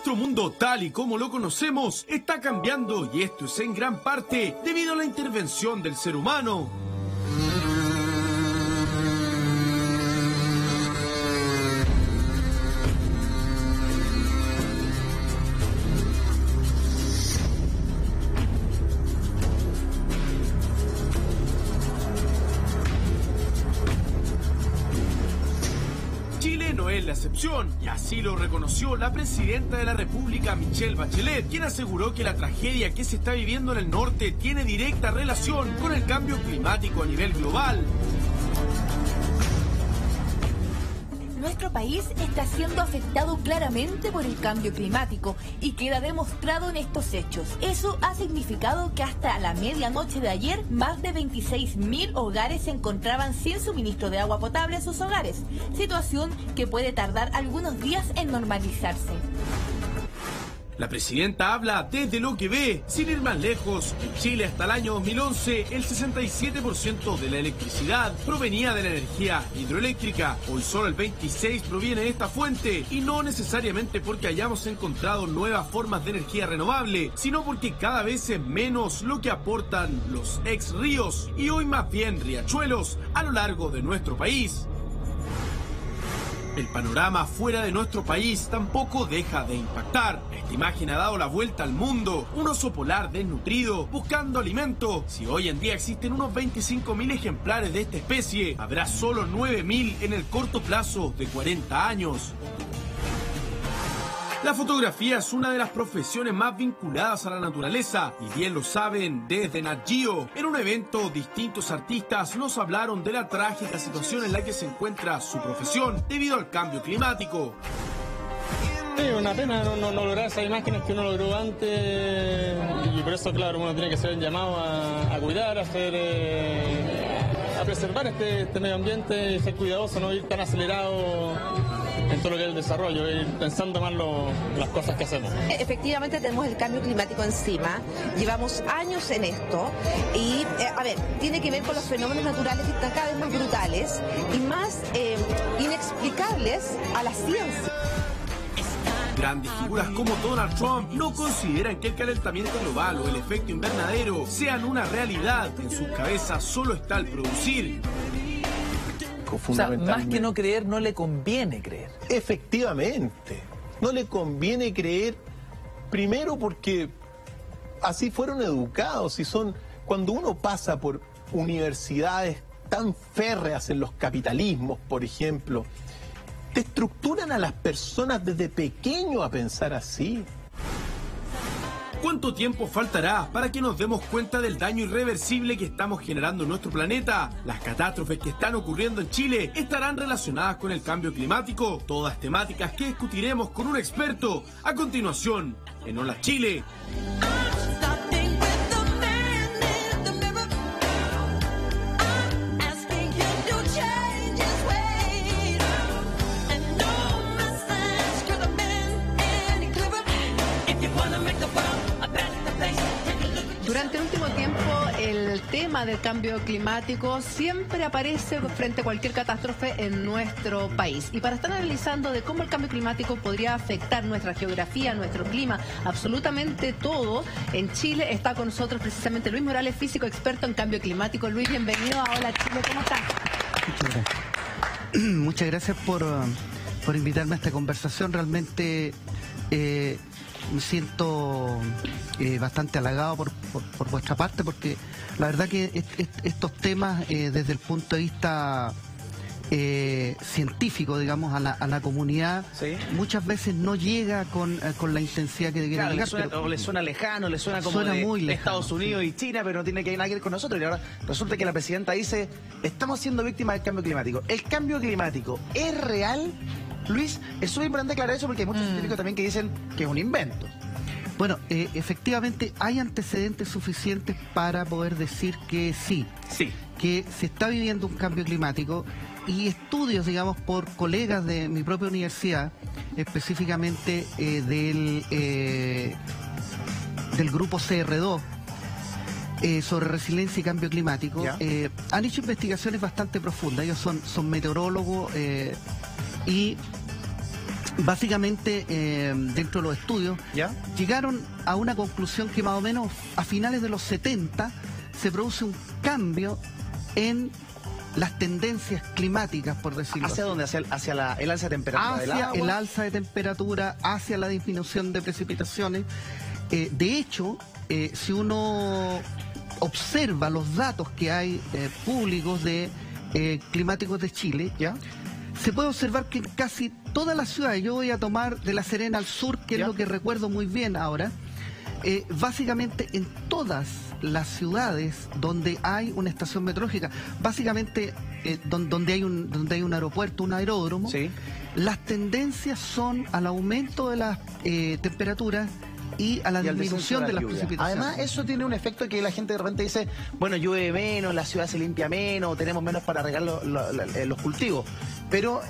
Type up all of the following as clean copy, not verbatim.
Nuestro mundo, tal y como lo conocemos, está cambiando, y esto es en gran parte debido a la intervención del ser humano. Chile no es la excepción, y así lo reconoció la presidenta de la República, Michelle Bachelet, quien aseguró que la tragedia que se está viviendo en el norte tiene directa relación con el cambio climático a nivel global. Nuestro país está siendo afectado claramente por el cambio climático y queda demostrado en estos hechos. Eso ha significado que hasta la medianoche de ayer, más de 26.000 hogares se encontraban sin suministro de agua potable en sus hogares, situación que puede tardar algunos días en normalizarse. La presidenta habla desde lo que ve, sin ir más lejos. En Chile hasta el año 2011, el 67% de la electricidad provenía de la energía hidroeléctrica. Hoy solo el 26% proviene de esta fuente, y no necesariamente porque hayamos encontrado nuevas formas de energía renovable, sino porque cada vez es menos lo que aportan los ex ríos, y hoy más bien riachuelos, a lo largo de nuestro país. El panorama fuera de nuestro país tampoco deja de impactar. Esta imagen ha dado la vuelta al mundo. Un oso polar desnutrido, buscando alimento. Si hoy en día existen unos 25.000 ejemplares de esta especie, habrá solo 9.000 en el corto plazo de 40 años. La fotografía es una de las profesiones más vinculadas a la naturaleza, y bien lo saben desde Nat Geo. En un evento, distintos artistas nos hablaron de la trágica situación en la que se encuentra su profesión debido al cambio climático. Sí, una pena no lograr esas imágenes que uno logró antes, y por eso, claro, uno tiene que ser llamado a cuidar, a preservar este medio ambiente y ser cuidadoso, no ir tan acelerado en todo lo que es el desarrollo, ir pensando más las cosas que hacemos. Efectivamente tenemos el cambio climático encima, llevamos años en esto y, tiene que ver con los fenómenos naturales que están cada vez más brutales y más inexplicables a la ciencia. Grandes figuras como Donald Trump no consideran que el calentamiento global o el efecto invernadero sean una realidad. En sus cabezas solo está el producir. O sea, más que no creer, no le conviene creer. Efectivamente, no le conviene creer, primero porque así fueron educados, y cuando uno pasa por universidades tan férreas en los capitalismos, por ejemplo, te estructuran a las personas desde pequeño a pensar así. ¿Cuánto tiempo faltará para que nos demos cuenta del daño irreversible que estamos generando en nuestro planeta? Las catástrofes que están ocurriendo en Chile estarán relacionadas con el cambio climático. Todas temáticas que discutiremos con un experto a continuación en Hola Chile. Durante el último tiempo, el tema del cambio climático siempre aparece frente a cualquier catástrofe en nuestro país. Y para estar analizando de cómo el cambio climático podría afectar nuestra geografía, nuestro clima, absolutamente todo, en Chile está con nosotros precisamente Luis Morales, físico experto en cambio climático. Luis, bienvenido a Hola Chile, ¿cómo estás? Muchas gracias por invitarme a esta conversación. Realmente me siento bastante halagado por vuestra parte, porque la verdad que estos temas desde el punto de vista científico, digamos, a la comunidad, ¿sí?, muchas veces no llega con la intensidad que debería llegar. Le suena lejano, le suena como de Estados Unidos y China, pero no tiene que nada que ver con nosotros. Y ahora resulta que la presidenta dice, estamos siendo víctimas del cambio climático. ¿El cambio climático es real? Luis, es súper importante aclarar eso, porque hay muchos científicos también que dicen que es un invento. Bueno, efectivamente hay antecedentes suficientes para poder decir que sí, que se está viviendo un cambio climático, y estudios, digamos, por colegas de mi propia universidad, específicamente del grupo CR2, sobre resiliencia y cambio climático, han hecho investigaciones bastante profundas. Ellos son meteorólogos y básicamente, dentro de los estudios, llegaron a una conclusión que más o menos a finales de los 70 se produce un cambio en las tendencias climáticas, por decirlo ¿Hacia así. dónde? ¿Hacia el alza de temperatura del agua? Hacia el alza de temperatura, hacia la disminución de precipitaciones. De hecho, si uno observa los datos que hay públicos de climáticos de Chile, se puede observar que en casi todas las ciudades, yo voy a tomar de La Serena al sur, que es lo que recuerdo muy bien ahora, básicamente en todas las ciudades donde hay una estación meteorológica, básicamente donde hay un aeropuerto, un aeródromo, las tendencias son al aumento de las temperaturas y a la disminución de las precipitaciones. Además, eso tiene un efecto que la gente de repente dice, bueno, llueve menos, la ciudad se limpia menos, tenemos menos para regar los cultivos. Pero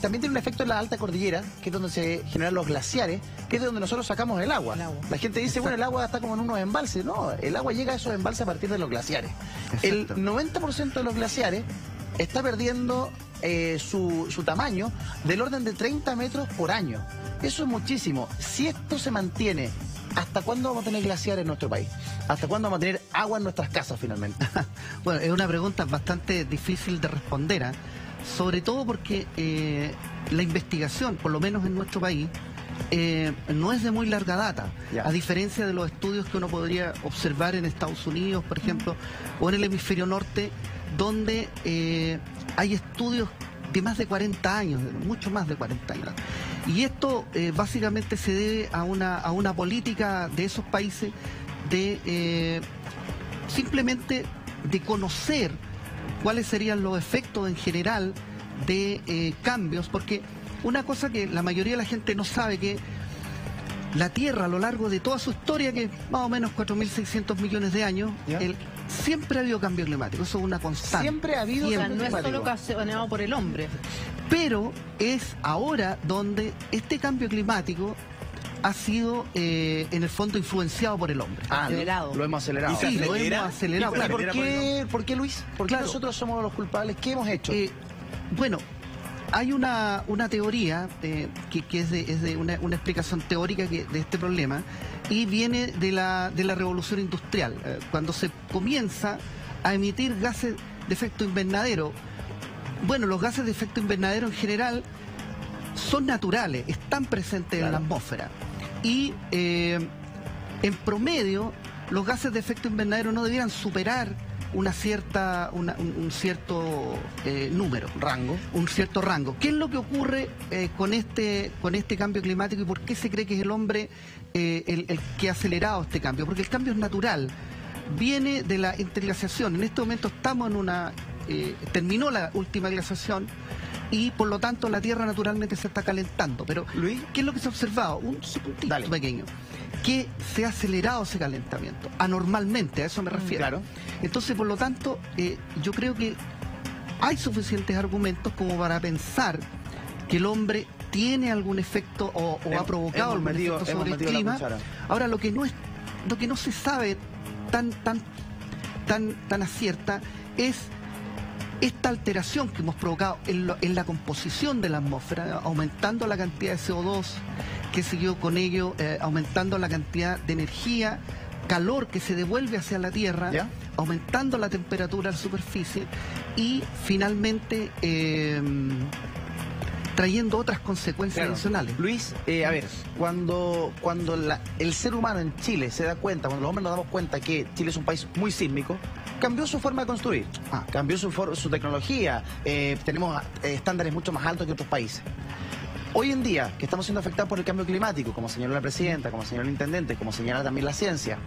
también tiene un efecto en la alta cordillera, que es donde se generan los glaciares, que es de donde nosotros sacamos el agua. La gente dice, bueno, el agua está como en unos embalses. No, el agua llega a esos embalses a partir de los glaciares. El 90% de los glaciares está perdiendo su tamaño del orden de 30 metros por año. Eso es muchísimo. Si esto se mantiene, ¿hasta cuándo vamos a tener glaciares en nuestro país? ¿Hasta cuándo vamos a tener agua en nuestras casas finalmente? Bueno, es una pregunta bastante difícil de responder, sobre todo porque la investigación, por lo menos en nuestro país, no es de muy larga data, a diferencia de los estudios que uno podría observar en Estados Unidos, por ejemplo, o en el hemisferio norte, donde hay estudios de más de 40 años, mucho más de 40 años. Y esto básicamente se debe a una política de esos países de simplemente de conocer cuáles serían los efectos en general de cambios, porque una cosa que la mayoría de la gente no sabe, que la Tierra a lo largo de toda su historia, que es más o menos 4.600 millones de años, siempre ha habido cambio climático, eso es una constante. Siempre ha habido cambio climático. No es solo ocasionado por el hombre. Pero es ahora donde este cambio climático ha sido, en el fondo, influenciado por el hombre. Lo hemos acelerado. Sí, lo hemos acelerado. Claro. ¿Por qué, Luis? ¿Por qué nosotros somos los culpables? ¿Qué hemos hecho? Bueno, hay una teoría que es de una explicación teórica de este problema, y viene de la revolución industrial, cuando se comienza a emitir gases de efecto invernadero. Bueno, los gases de efecto invernadero en general son naturales, están presentes en la atmósfera, y en promedio los gases de efecto invernadero no debieran superar un cierto número, un cierto rango. ¿Qué es lo que ocurre con este cambio climático y por qué se cree que es el hombre el que ha acelerado este cambio? Porque el cambio es natural, viene de la interglaciación. En este momento estamos en terminó la última glaciación y por lo tanto la Tierra naturalmente se está calentando. Pero, Luis, ¿qué es lo que se ha observado? Un puntito pequeño, que se ha acelerado ese calentamiento, anormalmente, a eso me refiero. Claro. Entonces, por lo tanto, yo creo que hay suficientes argumentos como para pensar que el hombre tiene algún efecto o ha provocado algún efecto sobre el clima. Ahora, lo que no se sabe tan acierta es esta alteración que hemos provocado en la composición de la atmósfera, aumentando la cantidad de CO2, que siguió con ello aumentando la cantidad de energía, calor que se devuelve hacia la Tierra, aumentando la temperatura a la superficie y finalmente trayendo otras consecuencias adicionales. Luis, a ver, cuando el ser humano en Chile se da cuenta, cuando los hombres nos damos cuenta que Chile es un país muy sísmico, cambió su forma de construir, cambió su tecnología, tenemos estándares mucho más altos que otros países. Hoy en día, que estamos siendo afectados por el cambio climático, como señaló la presidenta, como señaló el intendente, como señala también la ciencia,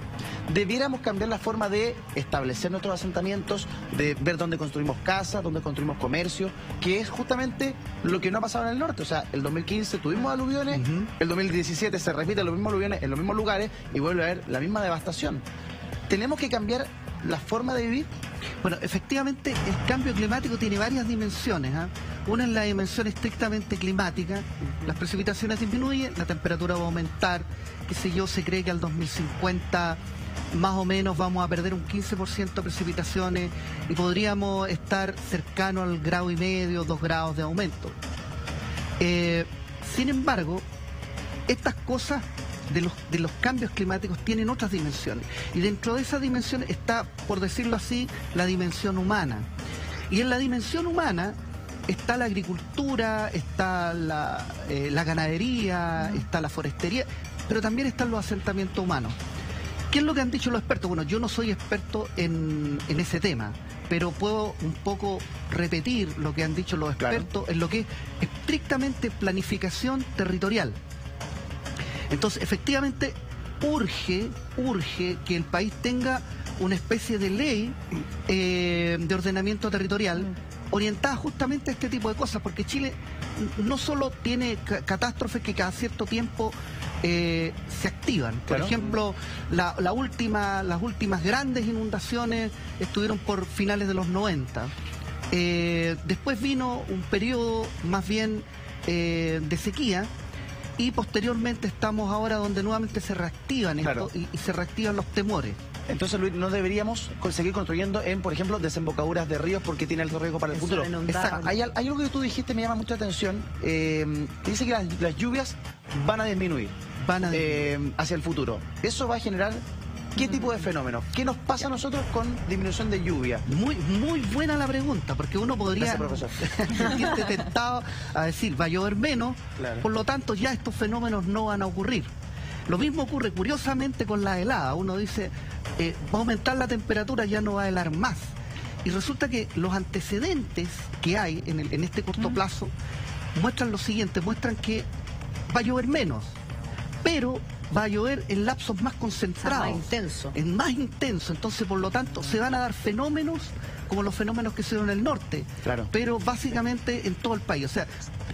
debiéramos cambiar la forma de establecer nuestros asentamientos, de ver dónde construimos casas, dónde construimos comercio, que es justamente lo que no ha pasado en el norte. O sea, el 2015 tuvimos aluviones, el 2017 se repiten los mismos aluviones en los mismos lugares y vuelve a haber la misma devastación. Tenemos que cambiar la forma de vivir. Bueno, efectivamente el cambio climático tiene varias dimensiones. Una es la dimensión estrictamente climática, las precipitaciones disminuyen, la temperatura va a aumentar, qué sé yo, se cree que al 2050 más o menos vamos a perder un 15% de precipitaciones y podríamos estar cercano al 1,5 grados, 2 grados de aumento. Sin embargo, estas cosas de los cambios climáticos tienen otras dimensiones. Y dentro de esa dimensión está, por decirlo así, la dimensión humana. Y en la dimensión humana está la agricultura, está la ganadería, está la forestería, pero también están los asentamientos humanos. ¿Qué es lo que han dicho los expertos? Bueno, yo no soy experto en ese tema, pero puedo un poco repetir lo que han dicho los expertos en lo que es estrictamente planificación territorial. Entonces, efectivamente, urge que el país tenga una especie de ley de ordenamiento territorial orientada justamente a este tipo de cosas, porque Chile no solo tiene catástrofes que cada cierto tiempo se activan. Por ejemplo, las últimas grandes inundaciones estuvieron por finales de los 90. Después vino un periodo más bien de sequía, y posteriormente estamos ahora donde nuevamente se reactivan esto, y se reactivan los temores. Entonces, Luis, no deberíamos seguir construyendo en, por ejemplo, desembocaduras de ríos porque tiene alto riesgo para el futuro. Hay algo que tú dijiste me llama mucha atención, que dice que las lluvias van a disminuir hacia el futuro. Eso va a generar ¿qué tipo de fenómenos? ¿Qué nos pasa a nosotros con disminución de lluvia? Muy buena la pregunta, porque uno podría sentirse tentado a decir, va a llover menos, por lo tanto ya estos fenómenos no van a ocurrir. Lo mismo ocurre curiosamente con la helada. Uno dice, va a aumentar la temperatura, ya no va a helar más. Y resulta que los antecedentes que hay en este corto plazo muestran lo siguiente, muestran que va a llover menos, pero va a llover en lapsos más concentrados. Más intenso. Entonces, por lo tanto, se van a dar fenómenos como los fenómenos que se dan en el norte, pero básicamente en todo el país. O sea,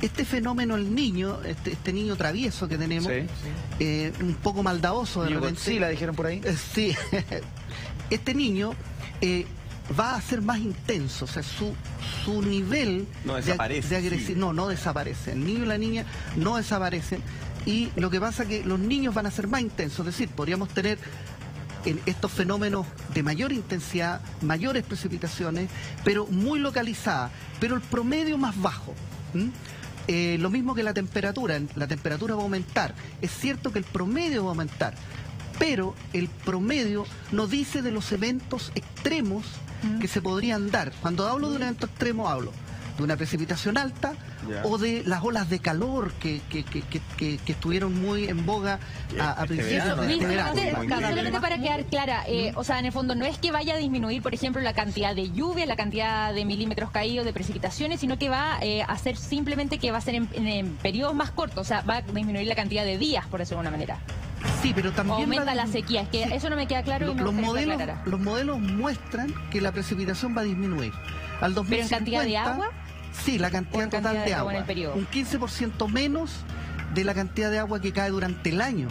este fenómeno, el niño, este niño travieso que tenemos, un poco maldadoso de repente. Sí, la dijeron por ahí. Sí. Este niño va a ser más intenso, o sea, su nivel de agresividad no desaparece. El niño y la niña no desaparecen. Y lo que pasa es que los niños van a ser más intensos, es decir, podríamos tener en estos fenómenos de mayor intensidad, mayores precipitaciones, pero muy localizadas, pero el promedio más bajo. Lo mismo que la temperatura va a aumentar. Es cierto que el promedio va a aumentar, pero el promedio no dice de los eventos extremos que se podrían dar. Cuando hablo de un evento extremo, hablo de una precipitación alta o de las olas de calor que estuvieron muy en boga a principios de verano. Solamente para quedar clara, o sea, en el fondo no es que vaya a disminuir, por ejemplo, la cantidad de lluvia, la cantidad de milímetros caídos, de precipitaciones, sino que va a ser simplemente que va a ser en periodos más cortos, o sea, va a disminuir la cantidad de días, por decirlo de alguna manera. Sí, pero también aumenta la sequía, es que eso no me queda claro. Los modelos muestran que la precipitación va a disminuir. Al 2050, ¿pero en cantidad de agua? Sí, la cantidad total de agua. En el periodo. Un 15% menos de la cantidad de agua que cae durante el año.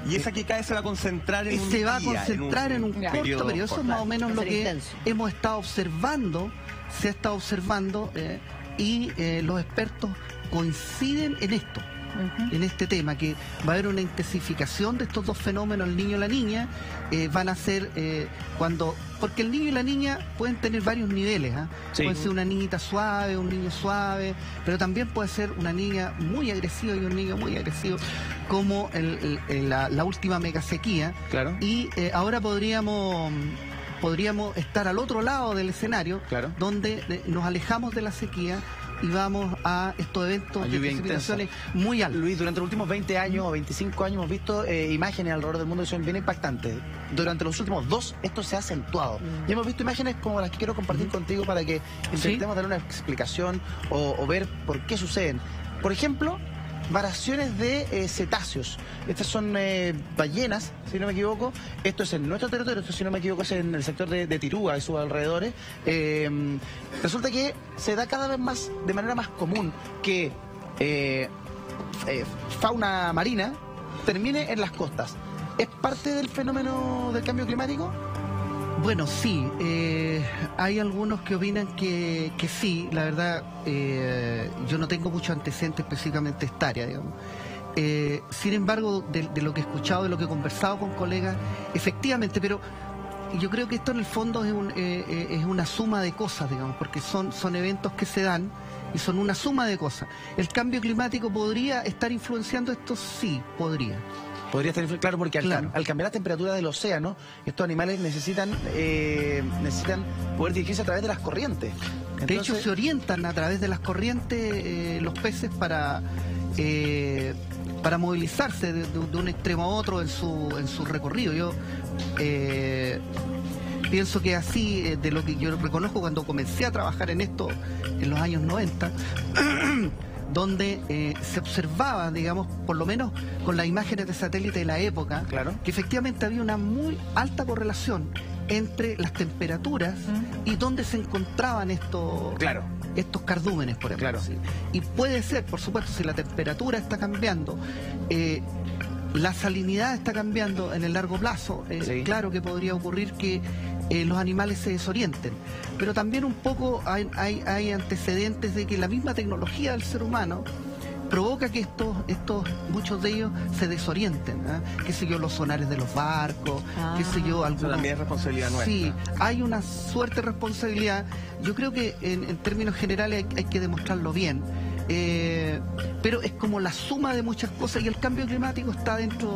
Y esa que cae se va a concentrar en un día. Se va a concentrar en un corto periodo. Eso es más o menos lo que hemos estado observando, se ha estado observando, y los expertos coinciden en esto. En este tema, que va a haber una intensificación de estos dos fenómenos, el niño y la niña, van a ser porque el niño y la niña pueden tener varios niveles, puede ser una niñita suave, un niño suave, pero también puede ser una niña muy agresiva y un niño muy agresivo, como la última mega sequía. Y ahora podríamos estar al otro lado del escenario, donde nos alejamos de la sequía y vamos a estos eventos de precipitaciones muy altas. Luis, durante los últimos 20 años o 25 años hemos visto imágenes alrededor del mundo que son bien impactantes. Durante los últimos 2, esto se ha acentuado. Y hemos visto imágenes como las que quiero compartir contigo para que intentemos dar una explicación o ver por qué suceden. Por ejemplo, variaciones de cetáceos. Estas son ballenas, si no me equivoco. Esto es en nuestro territorio, esto, si no me equivoco, es en el sector de Tirúa y sus alrededores. Resulta que se da cada vez más, de manera más común, que fauna marina termine en las costas. ¿Es parte del fenómeno del cambio climático? Bueno, sí, hay algunos que opinan que sí. La verdad, yo no tengo mucho antecedente específicamente esta área, digamos. Sin embargo, de lo que he escuchado, de lo que he conversado con colegas, efectivamente, pero yo creo que esto en el fondo es una suma de cosas, digamos, porque son eventos que se dan y son una suma de cosas. ¿El cambio climático podría estar influenciando esto? Sí, podría. Podría estar claro, porque Claro. al cambiar la temperatura del océano, estos animales necesitan poder dirigirse a través de las corrientes. De hecho, se orientan a través de las corrientes los peces para movilizarse de un extremo a otro en su recorrido. Yo pienso que así, de lo que yo reconozco cuando comencé a trabajar en esto en los años 90, donde se observaba, digamos, por lo menos con las imágenes de satélite de la época, Claro. que efectivamente había una muy alta correlación entre las temperaturas y dónde se encontraban estos cardúmenes, por ejemplo. Claro. ¿sí? Y puede ser, por supuesto, si la temperatura está cambiando, la salinidad está cambiando en el largo plazo, Sí. claro que podría ocurrir que los animales se desorienten. Pero también un poco hay antecedentes de que la misma tecnología del ser humano provoca que muchos de ellos se desorienten, ¿ah? Qué sé yo, los sonares de los barcos, qué sé yo, Eso algunos... también es responsabilidad nuestra. Sí, hay una suerte de responsabilidad. Yo creo que en términos generales hay que demostrarlo bien. Pero es como la suma de muchas cosas y el cambio climático está dentro